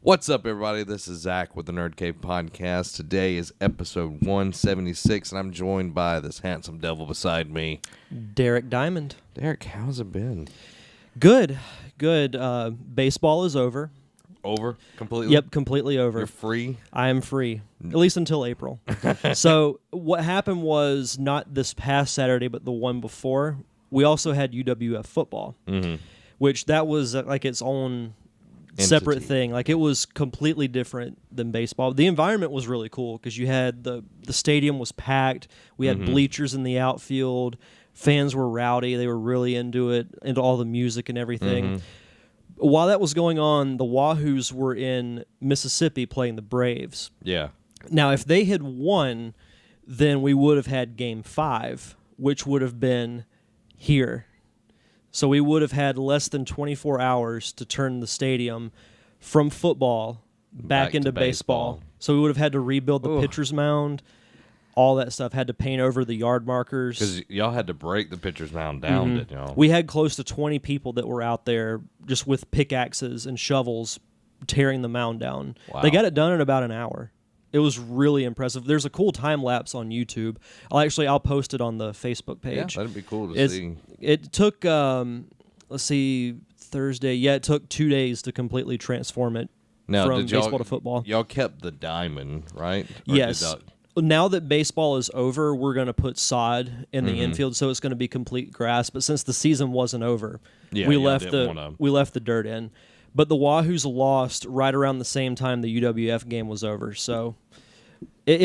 What's up, everybody? This is Zach with the Nerd Cave Podcast. Today is episode 176, and I'm joined by this handsome devil beside me, Derek Diamond. Derek, how's it been? Good. Baseball is over. Over? Completely? Yep, completely over. You're free? I am free, at least until April. So what happened was not this past Saturday, but the one before, we also had UWF football, which that was like its own separate thing. Like, it was completely different than baseball. The environment was really cool because you had the stadium was packed. We had bleachers in the outfield. Fans were rowdy. They were really into it, into all the music and everything. While that was going on, the Wahoos were in Mississippi playing the Braves. Yeah. Now, if they had won, then we would have had Game 5, which would have been here. So we would have had less than 24 hours to turn the stadium from football back into baseball. So we would have had to rebuild the pitcher's mound, all that stuff, had to paint over the yard markers. Because y'all had to break the pitcher's mound down, didn't y'all? We had close to 20 people that were out there just with pickaxes and shovels tearing the mound down. Wow. They got it done in about an hour. It was really impressive. There's a cool time lapse on YouTube. I'll post it on the Facebook page. Yeah, that'd be cool to see. It took Thursday. Yeah, it took 2 days to completely transform it from baseball to football. Y'all kept the diamond, right? Yes. Now that baseball is over, we're going to put sod in the infield, so it's going to be complete grass. But since the season wasn't over, we left the dirt in. But the Wahoos lost right around the same time the UWF game was over. So it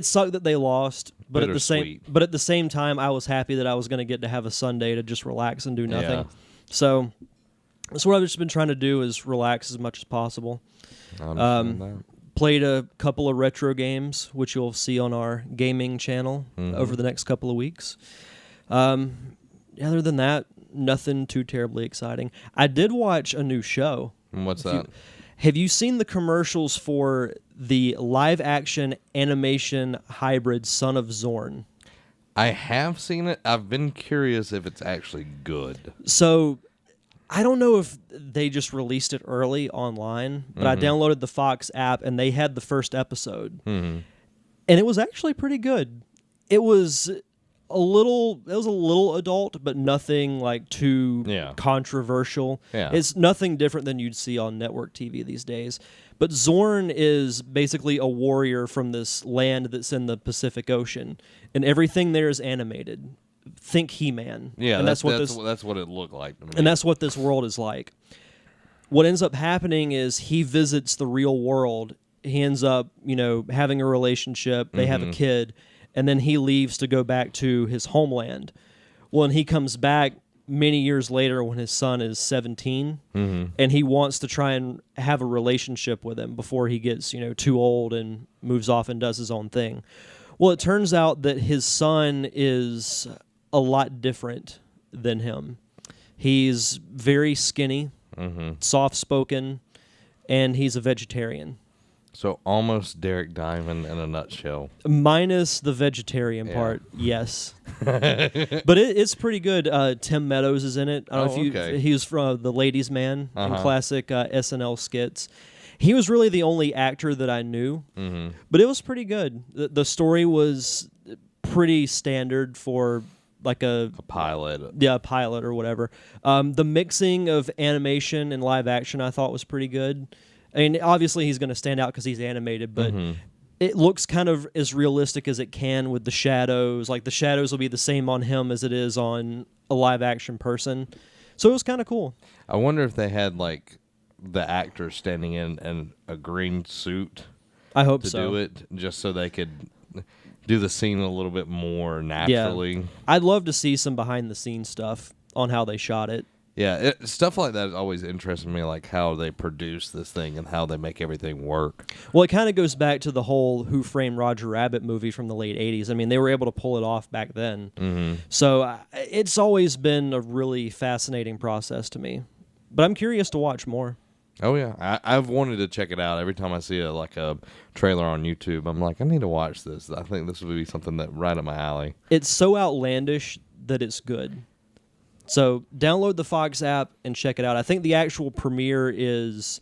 sucked that they lost, but at the same time, I was happy that I was going to get to have a Sunday to just relax and do nothing. Yeah. So that's what I've just been trying to do, is relax as much as possible. I understand that. Played a couple of retro games, which you'll see on our gaming channel over the next couple of weeks. Other than that, nothing too terribly exciting. I did watch a new show. And what's that? Have you seen the commercials for the live-action animation hybrid Son of Zorn? I have seen it. I've been curious if it's actually good. So I don't know if they just released it early online, but I downloaded the Fox app, and they had the first episode. And it was actually pretty good. It was a little adult, but nothing like too controversial. Yeah. It's nothing different than you'd see on network TV these days. But Zorn is basically a warrior from this land that's in the Pacific Ocean, and everything there is animated. Think He-Man. Yeah, and that's what it looked like to me. And that's what this world is like. What ends up happening is he visits the real world. He ends up, having a relationship. They have a kid. And then he leaves to go back to his homeland. Well, and he comes back many years later when his son is 17, and he wants to try and have a relationship with him before he gets, too old and moves off and does his own thing. Well, it turns out that his son is a lot different than him. He's very skinny, soft-spoken, and he's a vegetarian. So almost Derek Diamond in a nutshell. Minus the vegetarian part, yes. But it's pretty good. Tim Meadows is in it. I don't know if he was from the Ladies' Man in classic SNL skits. He was really the only actor that I knew, but it was pretty good. The story was pretty standard for like a pilot. Yeah, a pilot or whatever. The mixing of animation and live action I thought was pretty good. I mean, obviously he's going to stand out because he's animated, but it looks kind of as realistic as it can with the shadows. Like, the shadows will be the same on him as it is on a live-action person. So it was kind of cool. I wonder if they had, like, the actors standing in a green suit. I hope to do it, just so they could do the scene a little bit more naturally. Yeah. I'd love to see some behind-the-scenes stuff on how they shot it. Yeah, stuff like that always interests me, like how they produce this thing and how they make everything work. Well, it kind of goes back to the whole Who Framed Roger Rabbit movie from the late 80s. I mean, they were able to pull it off back then. So it's always been a really fascinating process to me. But I'm curious to watch more. Oh, yeah. I've wanted to check it out. Every time I see a trailer on YouTube, I'm like, I need to watch this. I think this would be something that right up my alley. It's so outlandish that it's good. So download the Fox app and check it out. I think the actual premiere is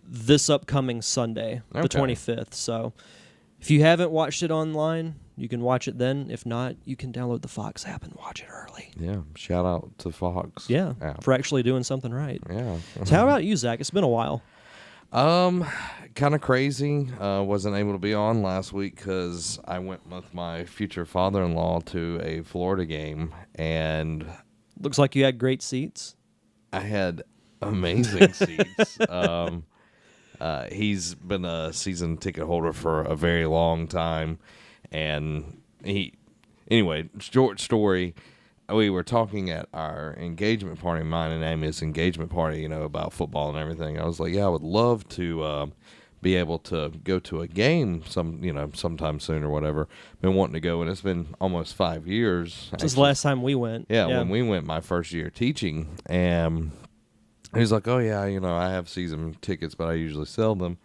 this upcoming Sunday, the Okay. 25th. So if you haven't watched it online, you can watch it then. If not, you can download the Fox app and watch it early. Yeah. Shout out to Fox. Yeah, app. for actually doing something right. Yeah. So how about you, Zach? It's been a while. Kind of crazy. Wasn't able to be on last week because I went with my future father-in-law to a Florida game, and Looks like you had great seats. I had amazing seats. He's been a season ticket holder for a very long time, and short story. We were talking at our engagement party, mine and Amy's engagement party, about football and everything. I was like, yeah, I would love to be able to go to a game sometime soon or whatever. Been wanting to go, and it's been almost 5 years. Since the last time we went. Yeah, when we went my first year teaching, and he's like, oh, yeah, I have season tickets, but I usually sell them.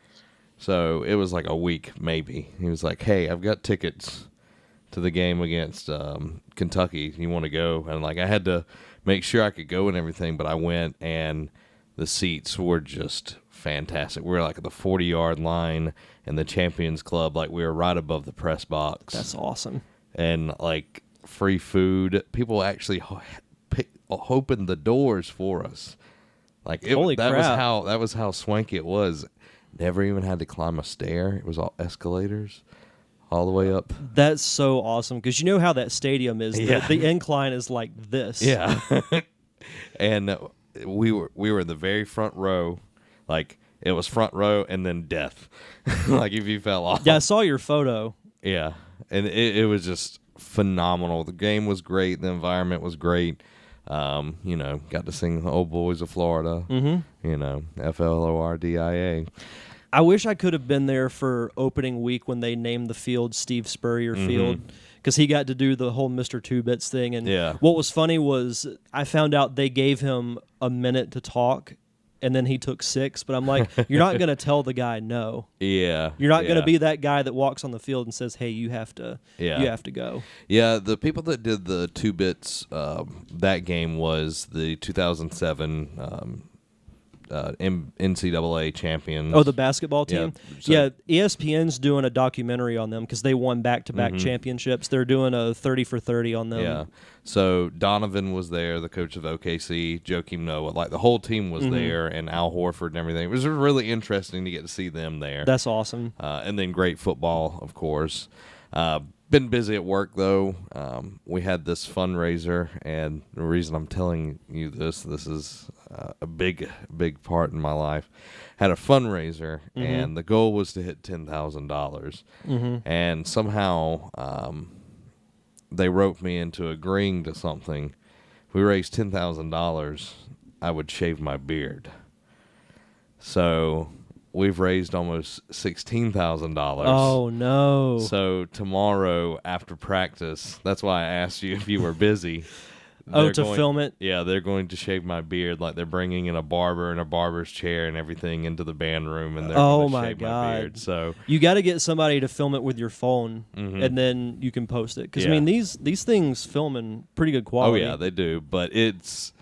So it was like a week, maybe. He was like, hey, I've got tickets to the game against Kentucky. You want to go? And I had to make sure I could go and everything, but I went, and the seats were just fantastic. We were at the 40-yard line in the Champions Club. We were right above the press box. That's awesome. And free food. People actually opened the doors for us. Holy crap. That was how swanky it was. Never even had to climb a stair. It was all escalators all the way up. That's so awesome because you know how that stadium is. Yeah. The incline is like this. Yeah. And we were in the very front row. It was front row and then death. If you fell off. Yeah, I saw your photo. Yeah. And it was just phenomenal. The game was great. The environment was great. Got to sing the Old Boys of Florida. Mm-hmm. Flordia. I wish I could have been there for opening week when they named the field Steve Spurrier Field, because he got to do the whole Mr. Two Bits thing. And what was funny was I found out they gave him a minute to talk, and then he took 6. But I'm like, you're not going to tell the guy no. Yeah. You're not going to be that guy that walks on the field and says, hey, you have to go. Yeah, the people that did the 2 bits, that game was the 2007 NCAA champions. Oh, the basketball team? Yeah, ESPN's doing a documentary on them because they won back-to-back championships. They're doing a 30 for 30 on them. Yeah. So Donovan was there, the coach of OKC, Joakim Noah. The whole team was there, and Al Horford and everything. It was really interesting to get to see them there. That's awesome. And then great football, of course. Been busy at work, though. We had this fundraiser, and the reason I'm telling you this is a big part in my life. Had a fundraiser, and the goal was to hit $10,000. And somehow they roped me into agreeing to something. If we raised $10,000, I would shave my beard. So we've raised almost $16,000. Oh, no. So tomorrow after practice, that's why I asked you if you were busy. Film it? Yeah, they're going to shave my beard. They're bringing in a barber and a barber's chair and everything into the band room, and they're going to shave my beard. So you got to get somebody to film it with your phone, and then you can post it. Because, these things film in pretty good quality. Oh, yeah, they do. But it's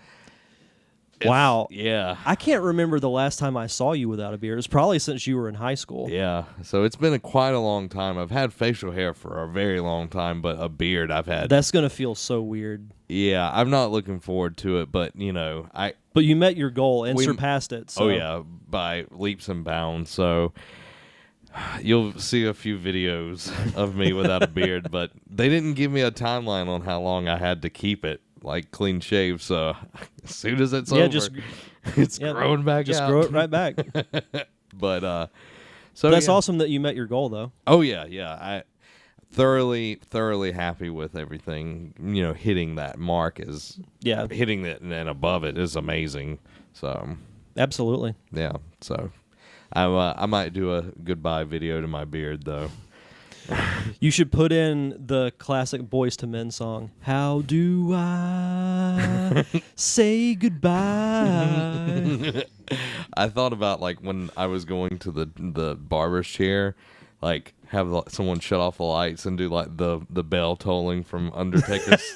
wow. Yeah. I can't remember the last time I saw you without a beard. It's probably since you were in high school. Yeah. So it's been quite a long time. I've had facial hair for a very long time, but a beard I've had. That's going to feel so weird. Yeah. I'm not looking forward to it, but, But you met your goal and surpassed it. So. Oh, yeah. By leaps and bounds. So you'll see a few videos of me without a beard, but they didn't give me a timeline on how long I had to keep it. Clean shave, so as soon as it's over, it's growing back out. Just grow it right back. But so that's awesome that you met your goal, though. Oh yeah. I thoroughly happy with everything. Hitting that mark is hitting it and above it is amazing. So absolutely, yeah. So I might do a goodbye video to my beard though. You should put in the classic Boys to Men song. How do I say goodbye? I thought about when I was going to the barber's chair, have someone shut off the lights and do the bell tolling from Undertaker's.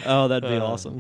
Oh, that'd be awesome.